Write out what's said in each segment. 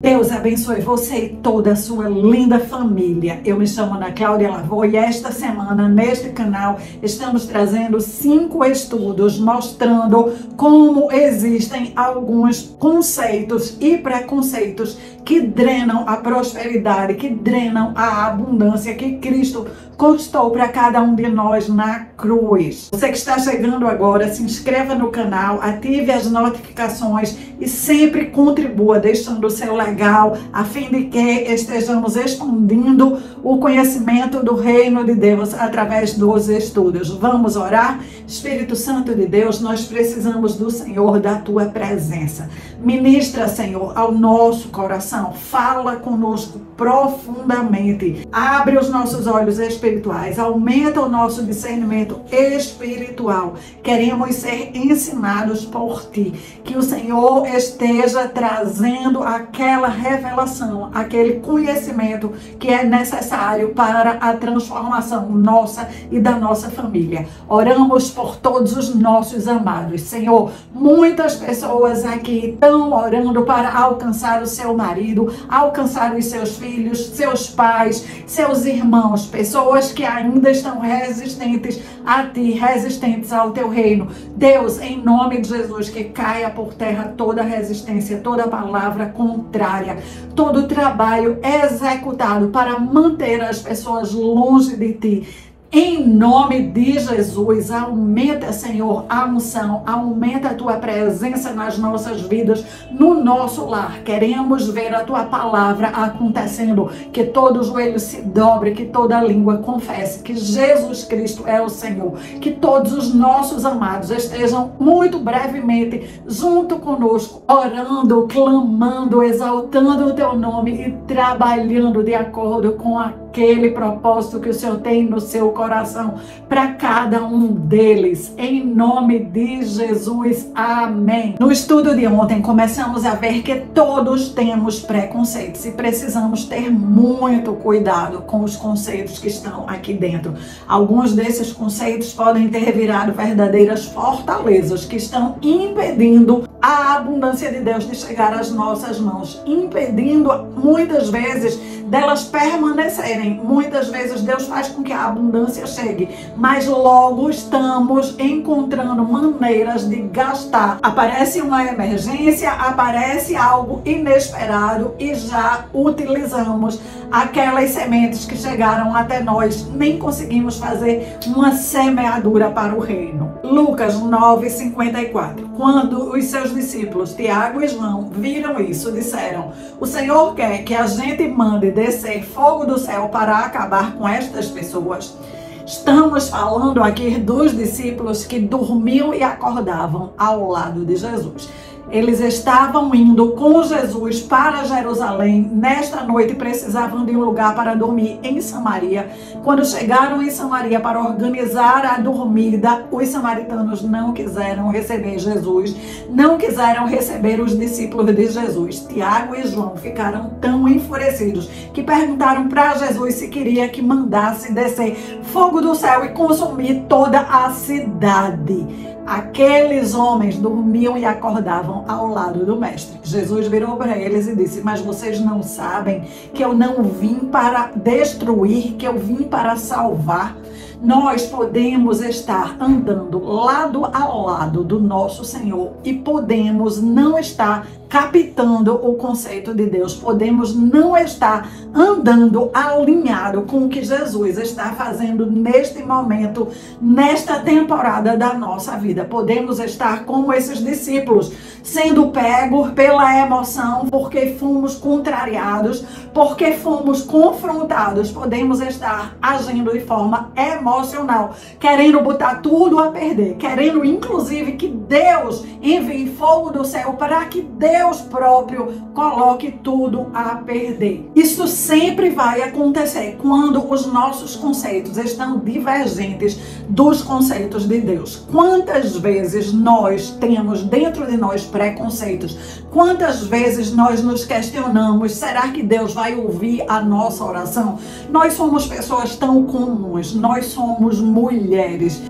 Deus abençoe você e toda a sua linda família. Eu me chamo Ana Cláudia Lavô e esta semana neste canal estamos trazendo 5 estudos mostrando como existem alguns conceitos e preconceitos que drenam a prosperidade, que drenam a abundância que Cristo conquistou para cada um de nós na cruz. Você que está chegando agora, se inscreva no canal, ative as notificações e sempre contribua deixando o seu legal, a fim de que estejamos expandindo o conhecimento do reino de Deus através dos estudos. Vamos orar? Espírito Santo de Deus, nós precisamos do Senhor, da tua presença. Ministra, Senhor, ao nosso coração, fala conosco profundamente, abre os nossos olhos espirituais, aumenta o nosso discernimento espiritual. Queremos ser ensinados por ti, que o Senhor esteja trazendo aquela revelação, aquele conhecimento que é necessário para a transformação nossa e da nossa família. Oramos por todos os nossos amados. Senhor, muitas pessoas aqui estão orando para alcançar o seu marido, alcançar os seus filhos, seus pais, seus irmãos, pessoas que ainda estão resistentes a ti, resistentes ao teu reino. Deus, em nome de Jesus, que caia por terra toda resistência, toda palavra contrária, todo trabalho executado para manter as pessoas longe de ti. Em nome de Jesus, aumenta, Senhor, a unção, aumenta a tua presença nas nossas vidas, no nosso lar. Queremos ver a tua palavra acontecendo, que todo joelho se dobre, que toda língua confesse que Jesus Cristo é o Senhor. Que todos os nossos amados estejam muito brevemente junto conosco, orando, clamando, exaltando o teu nome e trabalhando de acordo com aquele propósito que o Senhor tem no seu coração para cada um deles, em nome de Jesus, amém. No estudo de ontem começamos a ver que todos temos preconceitos e precisamos ter muito cuidado com os conceitos que estão aqui dentro. Alguns desses conceitos podem ter virado verdadeiras fortalezas que estão impedindo a abundância de Deus de chegar às nossas mãos, impedindo muitas vezes delas permanecerem. Muitas vezes Deus faz com que a abundância chegue, mas logo estamos encontrando maneiras de gastar. Aparece uma emergência, aparece algo inesperado e já utilizamos aquelas sementes que chegaram até nós, nem conseguimos fazer uma semeadura para o reino. Lucas 9:54. Quando os seus discípulos Tiago e João viram isso, disseram: o Senhor quer que a gente mande descer fogo do céu para acabar com estas pessoas. Estamos falando aqui dos discípulos que dormiam e acordavam ao lado de Jesus. Eles estavam indo com Jesus para Jerusalém. Nesta noite precisavam de um lugar para dormir em Samaria. Quando chegaram em Samaria para organizar a dormida, os samaritanos não quiseram receber Jesus, não quiseram receber os discípulos de Jesus. Tiago e João ficaram tão enfurecidos que perguntaram para Jesus se queria que mandasse descer fogo do céu e consumir toda a cidade. Aqueles homens dormiam e acordavam ao lado do mestre. Jesus virou para eles e disse: mas vocês não sabem que eu não vim para destruir, que eu vim para salvar? Nós podemos estar andando lado a lado do nosso Senhor e podemos não estar captando o conceito de Deus, podemos não estar andando alinhado com o que Jesus está fazendo neste momento, nesta temporada da nossa vida. Podemos estar como esses discípulos, sendo pegos pela emoção, porque fomos contrariados, porque fomos confrontados. Podemos estar agindo de forma emocional, querendo botar tudo a perder, querendo inclusive que Deus envie fogo do céu para que Deus próprio coloque tudo a perder. Isso sempre vai acontecer quando os nossos conceitos estão divergentes dos conceitos de Deus. Quantas vezes nós temos dentro de nós preconceitos? Quantas vezes nós nos questionamos: será que Deus vai ouvir a nossa oração? Nós somos pessoas tão comuns, nós somos mulheres.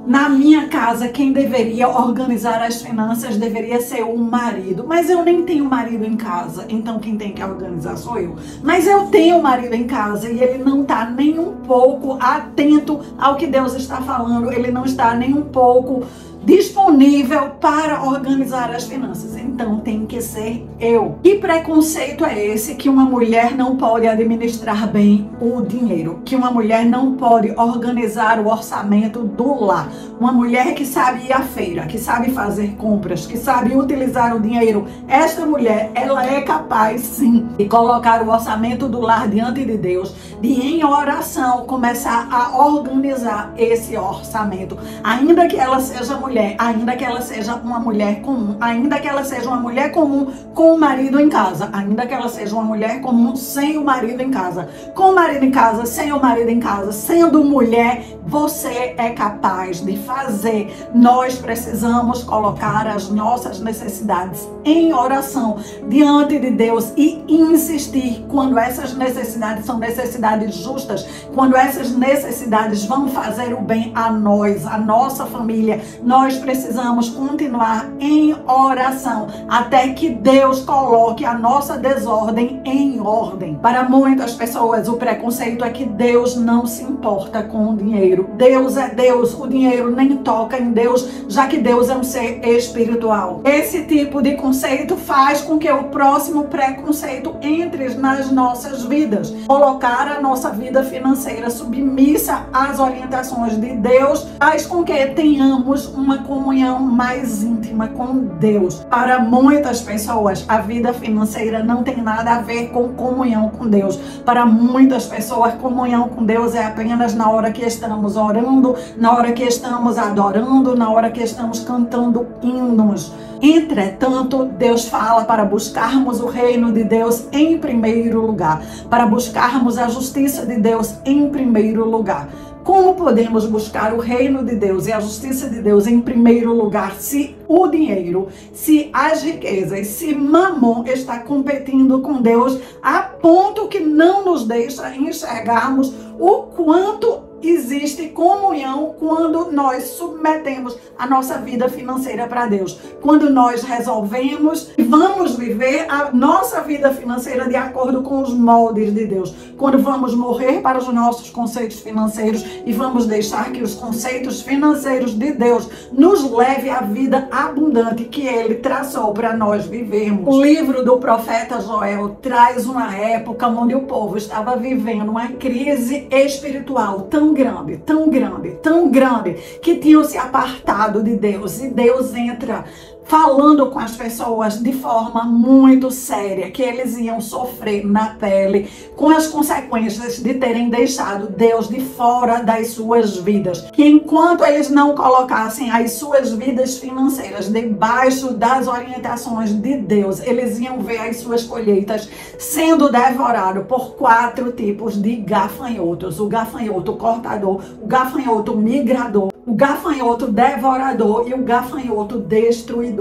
Na minha casa, quem deveria organizar as finanças deveria ser o marido. Mas eu nem tenho marido em casa, então quem tem que organizar sou eu. Mas eu tenho marido em casa e ele não está nem um pouco atento ao que Deus está falando. Ele não está nem um pouco disponível para organizar as finanças. Então tem que ser eu. Que preconceito é esse que uma mulher não pode administrar bem o dinheiro? Que uma mulher não pode organizar o orçamento do lar? Uma mulher que sabe ir à feira, que sabe fazer compras, que sabe utilizar o dinheiro. Esta mulher, ela é capaz sim de colocar o orçamento do lar diante de Deus, de em oração começar a organizar esse orçamento. Ainda que ela seja mulher, ainda que ela seja uma mulher comum, ainda que ela seja uma mulher comum com o marido em casa, ainda que ela seja uma mulher comum sem o marido em casa, com o marido em casa, sem o marido em casa, sendo mulher, você é capaz de fazer. Nós precisamos colocar as nossas necessidades em oração diante de Deus e insistir quando essas necessidades são necessidades justas, quando essas necessidades vão fazer o bem a nós, a nossa família. Nós precisamos continuar em oração até que Deus coloque a nossa desordem em ordem. Para muitas pessoas, o preconceito é que Deus não se importa com o dinheiro. Deus é Deus, o dinheiro nem toca em Deus, já que Deus é um ser espiritual. Esse tipo de conceito faz com que o próximo preconceito entre nas nossas vidas. Colocar a nossa vida financeira submissa às orientações de Deus faz com que tenhamos uma comunhão mais íntima com Deus. Para muitas pessoas, a vida financeira não tem nada a ver com comunhão com Deus. Para muitas pessoas, comunhão com Deus é apenas na hora que estamos orando, na hora que estamos adorando, na hora que estamos cantando hinos. Entretanto, Deus fala para buscarmos o reino de Deus em primeiro lugar, para buscarmos a justiça de Deus em primeiro lugar. Como podemos buscar o reino de Deus e a justiça de Deus em primeiro lugar se o dinheiro, se as riquezas, se Mamon está competindo com Deus a ponto que não nos deixa enxergarmos o quanto existe comunhão quando nós submetemos a nossa vida financeira para Deus. Quando nós resolvemos e vamos viver a nossa vida financeira de acordo com os moldes de Deus. Quando vamos morrer para os nossos conceitos financeiros e vamos deixar que os conceitos financeiros de Deus nos leve à vida abundante que Ele traçou para nós vivermos. O livro do profeta Joel traz uma época onde o povo estava vivendo uma crise espiritual tão grande, que tinham se apartado de Deus. E Deus entra falando com as pessoas de forma muito séria, que eles iam sofrer na pele com as consequências de terem deixado Deus de fora das suas vidas. Que enquanto eles não colocassem as suas vidas financeiras debaixo das orientações de Deus, eles iam ver as suas colheitas sendo devoradas por 4 tipos de gafanhotos: o gafanhoto cortador, o gafanhoto migrador, o gafanhoto devorador e o gafanhoto destruidor.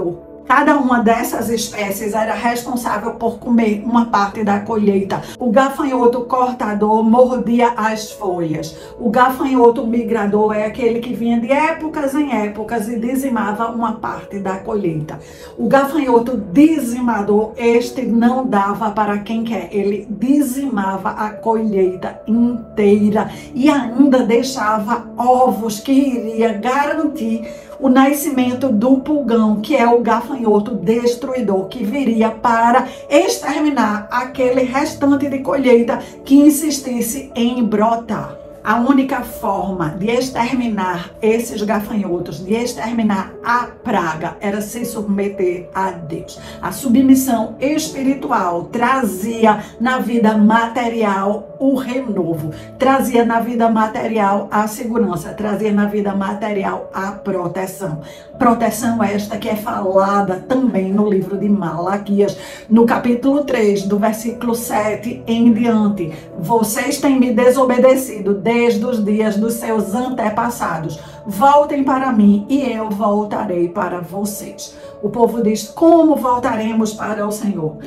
Cada uma dessas espécies era responsável por comer uma parte da colheita. O gafanhoto cortador mordia as folhas. O gafanhoto migrador é aquele que vinha de épocas em épocas e dizimava uma parte da colheita. O gafanhoto dizimador, este não dava para quem quer. Ele dizimava a colheita inteira e ainda deixava ovos que iria garantir o nascimento do pulgão, que é o gafanhoto destruidor, que viria para exterminar aquele restante de colheita que insistisse em brotar. A única forma de exterminar esses gafanhotos, de exterminar a praga, era se submeter a Deus. A submissão espiritual trazia na vida material o renovo, trazia na vida material a segurança, trazia na vida material a proteção. Proteção esta que é falada também no livro de Malaquias, no capítulo 3, do versículo 7 em diante. Vocês têm me desobedecido desde os dias dos seus antepassados. Voltem para mim e eu voltarei para vocês. O povo diz: como voltaremos para o Senhor?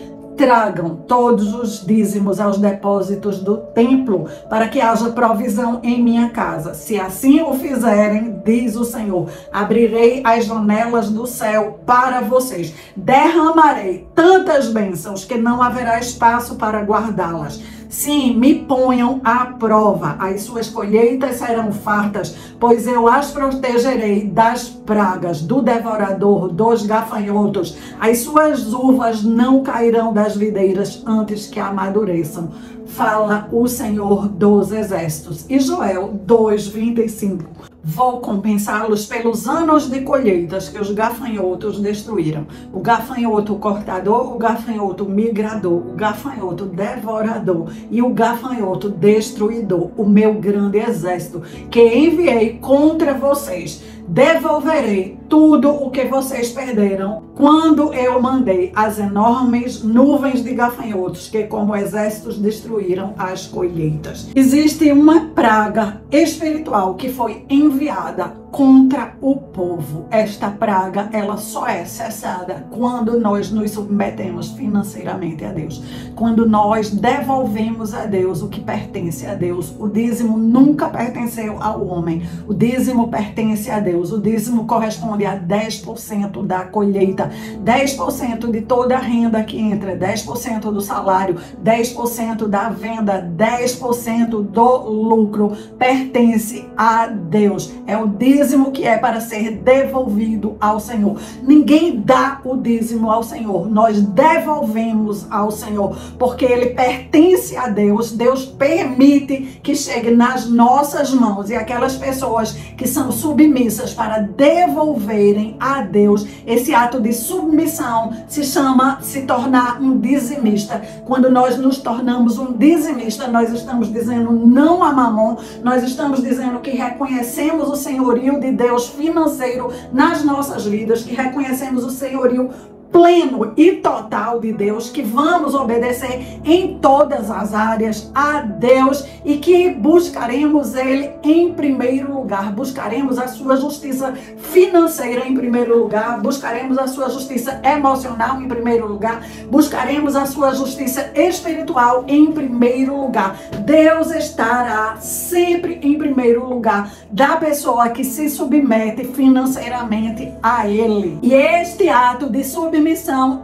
tragam todos os dízimos aos depósitos do templo, para que haja provisão em minha casa. Se assim o fizerem, diz o Senhor, abrirei as janelas do céu para vocês, derramarei tantas bênçãos que não haverá espaço para guardá-las. Sim, me ponham à prova, as suas colheitas serão fartas, pois eu as protegerei das pragas, do devorador, dos gafanhotos. As suas uvas não cairão das videiras antes que amadureçam, fala o Senhor dos Exércitos. E Joel 2:25. Vou compensá-los pelos anos de colheitas que os gafanhotos destruíram. O gafanhoto cortador, o gafanhoto migrador, o gafanhoto devorador e o gafanhoto destruidor, o meu grande exército que enviei contra vocês. Devolverei tudo o que vocês perderam quando eu mandei as enormes nuvens de gafanhotos que, como exércitos, destruíram as colheitas. Existe uma praga espiritual que foi enviada contra o povo. Esta praga, ela só é cessada quando nós nos submetemos financeiramente a Deus. Quando nós devolvemos a Deus o que pertence a Deus. O dízimo nunca pertenceu ao homem. O dízimo pertence a Deus. O dízimo corresponde a 10% da colheita, 10% de toda a renda que entra, 10% do salário, 10% da venda, 10% do lucro pertence a Deus. É o dízimo que é para ser devolvido ao Senhor. Ninguém dá o dízimo ao Senhor, nós devolvemos ao Senhor, porque ele pertence a Deus. Deus permite que chegue nas nossas mãos, e aquelas pessoas que são submissas para devolverem a Deus, esse ato de submissão se tornar um dizimista. Quando nós nos tornamos um dizimista, nós estamos dizendo não a mamon, nós estamos dizendo que reconhecemos o senhorio de Deus financeiro nas nossas vidas, que reconhecemos o senhorio pleno e total de Deus, que vamos obedecer em todas as áreas a Deus e que buscaremos Ele em primeiro lugar, buscaremos a sua justiça financeira em primeiro lugar, buscaremos a sua justiça emocional em primeiro lugar, buscaremos a sua justiça espiritual em primeiro lugar. Deus estará sempre em primeiro lugar da pessoa que se submete financeiramente a Ele. E este ato de submissão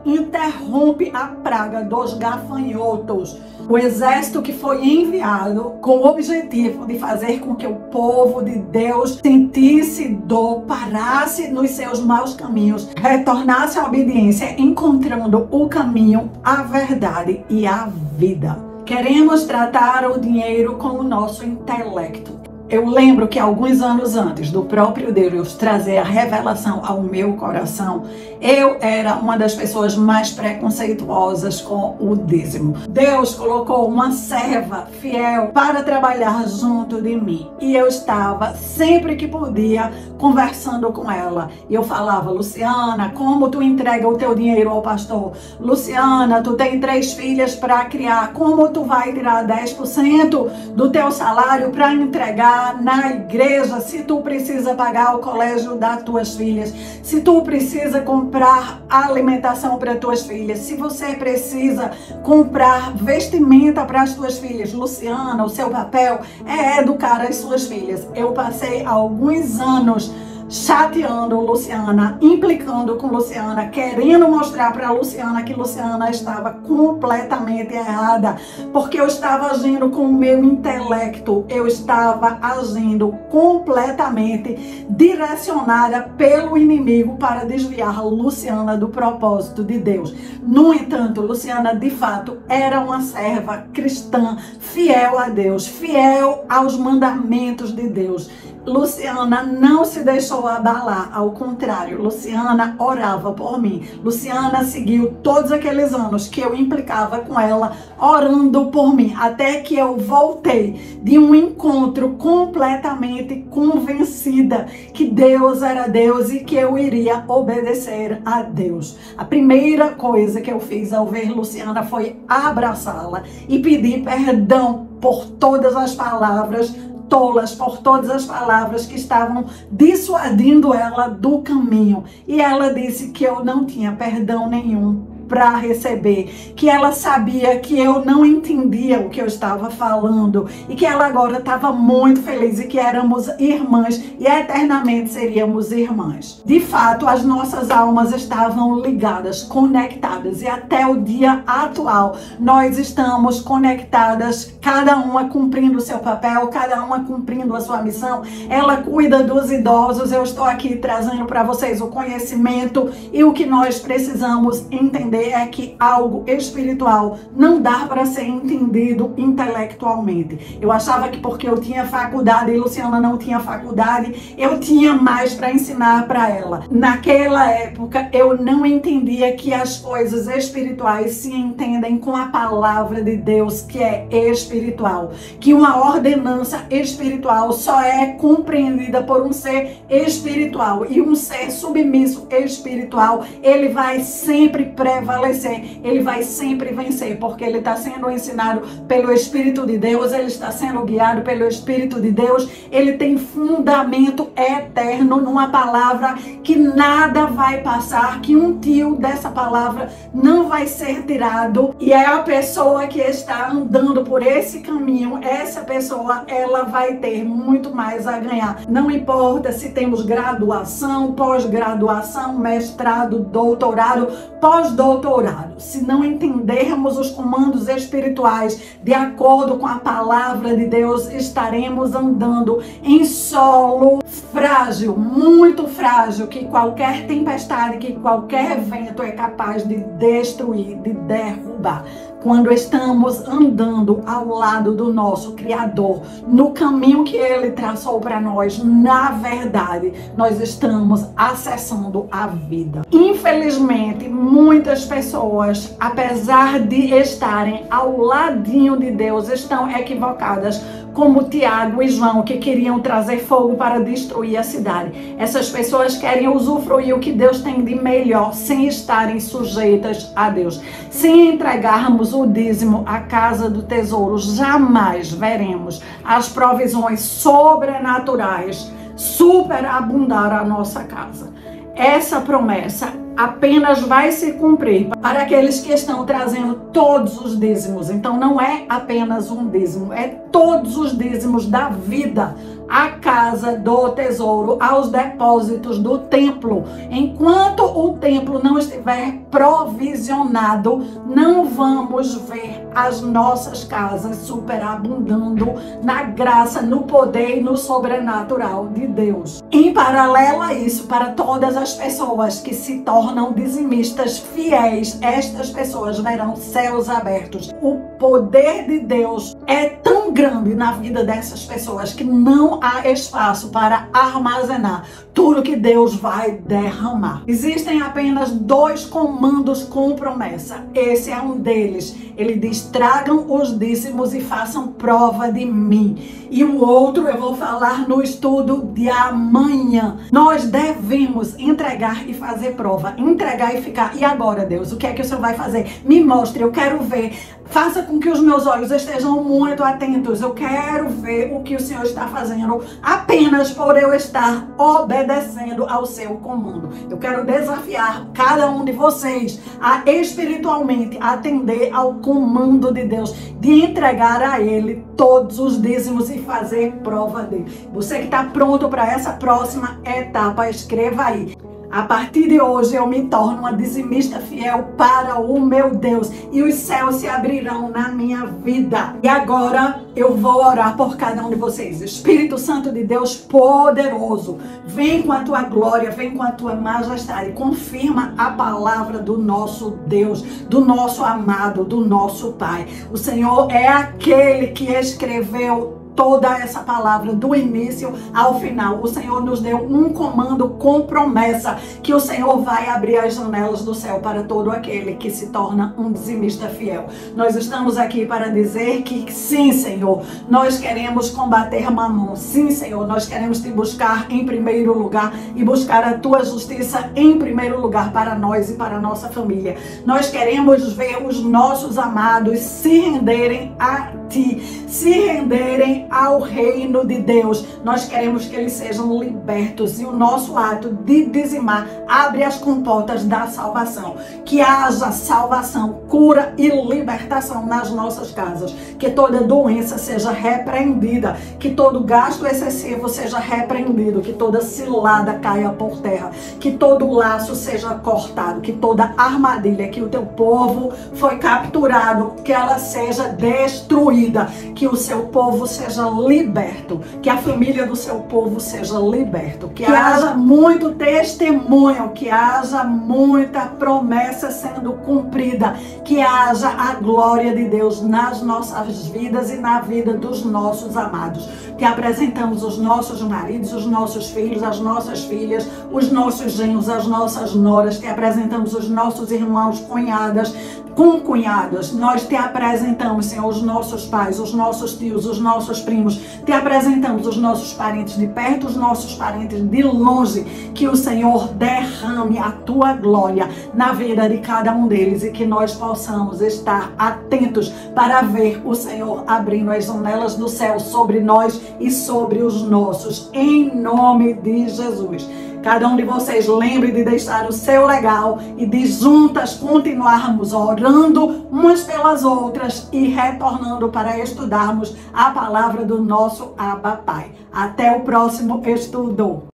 interrompe a praga dos gafanhotos. O exército que foi enviado com o objetivo de fazer com que o povo de Deus sentisse dor, parasse nos seus maus caminhos, retornasse à obediência, encontrando o caminho, a verdade e a vida. Queremos tratar o dinheiro com o nosso intelecto. Eu lembro que alguns anos antes do próprio Deus trazer a revelação ao meu coração, eu era uma das pessoas mais preconceituosas com o dízimo. Deus colocou uma serva fiel para trabalhar junto de mim. E eu estava, sempre que podia, conversando com ela. E eu falava: Luciana, como tu entrega o teu dinheiro ao pastor? Luciana, tu tem 3 filhas para criar. Como tu vai tirar 10% do teu salário para entregar na igreja, se tu precisa pagar o colégio das tuas filhas, se tu precisa comprar alimentação para tuas filhas, se você precisa comprar vestimenta para as tuas filhas? Luciana, o seu papel é educar as suas filhas. Eu passei alguns anos chateando Luciana, implicando com Luciana, querendo mostrar para Luciana que Luciana estava completamente errada, porque eu estava agindo com o meu intelecto, eu estava agindo completamente direcionada pelo inimigo para desviar Luciana do propósito de Deus. No entanto, Luciana de fato era uma serva cristã, fiel a Deus, fiel aos mandamentos de Deus. Luciana não se deixou abalar, ao contrário, Luciana orava por mim. Luciana seguiu todos aqueles anos que eu implicava com ela, orando por mim, até que eu voltei de um encontro completamente convencida que Deus era Deus e que eu iria obedecer a Deus. A primeira coisa que eu fiz ao ver Luciana foi abraçá-la e pedir perdão por todas as palavras tolas, por todas as palavras que estavam dissuadindo ela do caminho. E ela disse que eu não tinha perdão nenhum para receber, que ela sabia que eu não entendia o que eu estava falando e que ela agora estava muito feliz e que éramos irmãs e eternamente seríamos irmãs. De fato, as nossas almas estavam ligadas, conectadas, e até o dia atual nós estamos conectadas, cada uma cumprindo o seu papel, cada uma cumprindo a sua missão. Ela cuida dos idosos, eu estou aqui trazendo para vocês o conhecimento, e o que nós precisamos entender é que algo espiritual não dá para ser entendido intelectualmente. Eu achava que porque eu tinha faculdade e Luciana não tinha faculdade, eu tinha mais para ensinar para ela. Naquela época eu não entendia que as coisas espirituais se entendem com a palavra de Deus, que é espiritual, que uma ordenança espiritual só é compreendida por um ser espiritual, e um ser submisso espiritual, ele vai sempre prevalecer, ele vai sempre vencer, porque ele está sendo ensinado pelo Espírito de Deus, ele está sendo guiado pelo Espírito de Deus, ele tem fundamento eterno numa palavra que nada vai passar, que um tio dessa palavra não vai ser tirado, e é a pessoa que está andando por esse caminho, essa pessoa, ela vai ter muito mais a ganhar. Não importa se temos graduação, pós-graduação, mestrado, doutorado, pós-doutorado, se não entendermos os comandos espirituais de acordo com a palavra de Deus, estaremos andando em solo frágil, muito frágil, que qualquer tempestade, que qualquer vento é capaz de destruir, de derrubar. Quando estamos andando ao lado do nosso Criador, no caminho que Ele traçou para nós, na verdade, nós estamos acessando a vida. Infelizmente, muitas pessoas, apesar de estarem ao ladinho de Deus, estão equivocadas, como Tiago e João, que queriam trazer fogo para destruir a cidade. Essas pessoas querem usufruir o que Deus tem de melhor, sem estarem sujeitas a Deus. Se entregarmos o dízimo à casa do tesouro, jamais veremos as provisões sobrenaturais superabundar a nossa casa. Essa promessa apenas vai se cumprir para aqueles que estão trazendo todos os dízimos. Então não é apenas um dízimo, é todos os dízimos da vida, à casa do tesouro, aos depósitos do templo. Enquanto o templo não estiver provisionado, não vamos ver as nossas casas superabundando na graça, no poder e no sobrenatural de Deus. Em paralelo a isso, para todas as pessoas que se tornam dizimistas fiéis, estas pessoas verão céus abertos. O poder de Deus é tão grande na vida dessas pessoas que não há espaço para armazenar tudo que Deus vai derramar. Existem apenas 2 comandos com promessa. Esse é um deles. Ele diz: tragam os dízimos e façam prova de mim. E o outro eu vou falar no estudo de amanhã. Nós devemos entregar e fazer prova. Entregar e ficar. E agora, Deus, o que é que o Senhor vai fazer? Me mostre, eu quero ver. Faça com que os meus olhos estejam muito atentos. Eu quero ver o que o Senhor está fazendo apenas por eu estar obedecendo ao seu comando. Eu quero desafiar cada um de vocês a espiritualmente atender ao comando de Deus, de entregar a Ele todos os dízimos e fazer prova dele. Você que está pronto para essa próxima etapa, escreva aí: a partir de hoje eu me torno uma dizimista fiel para o meu Deus e os céus se abrirão na minha vida. E agora eu vou orar por cada um de vocês. Espírito Santo de Deus poderoso, vem com a tua glória, vem com a tua majestade, confirma a palavra do nosso Deus, do nosso amado, do nosso Pai. O Senhor é aquele que escreveu toda essa palavra do início ao final. O Senhor nos deu um comando com promessa, que o Senhor vai abrir as janelas do céu para todo aquele que se torna um dizimista fiel. Nós estamos aqui para dizer que sim, Senhor, nós queremos combater Mamon. Sim, Senhor, nós queremos te buscar em primeiro lugar e buscar a tua justiça em primeiro lugar para nós e para a nossa família. Nós queremos ver os nossos amados se renderem a ti, se renderem vem ao reino de Deus, nós queremos que eles sejam libertos. E o nosso ato de dizimar abre as comportas da salvação. Que haja salvação, cura e libertação nas nossas casas. Que toda doença seja repreendida. Que todo gasto excessivo seja repreendido. Que toda cilada caia por terra. Que todo laço seja cortado. Que toda armadilha que o teu povo foi capturado, que ela seja destruída. Que o seu povo seja liberto. Que a família do seu povo seja liberto. Que haja muito testemunho. Que haja muita promessa sendo cumprida. Que haja a glória de Deus nas nossas vidas e na vida dos nossos amados. Que apresentamos os nossos maridos, os nossos filhos, as nossas filhas, os nossos genros, as nossas noras. Que apresentamos os nossos irmãos, cunhadas, concunhadas. Nós te apresentamos, Senhor, os nossos pais, os nossos tios, os nossos primos. Te apresentamos os nossos parentes de perto, os nossos parentes de longe. Que o Senhor derrame a tua glória na vida de cada um deles e que nós possamos estar atentos para ver o Senhor abrindo as janelas do céu sobre nós e sobre os nossos, em nome de Jesus. Cada um de vocês lembre de deixar o seu legal e de juntas continuarmos orando umas pelas outras e retornando para estudarmos a palavra do nosso Abba Pai. Até o próximo estudo.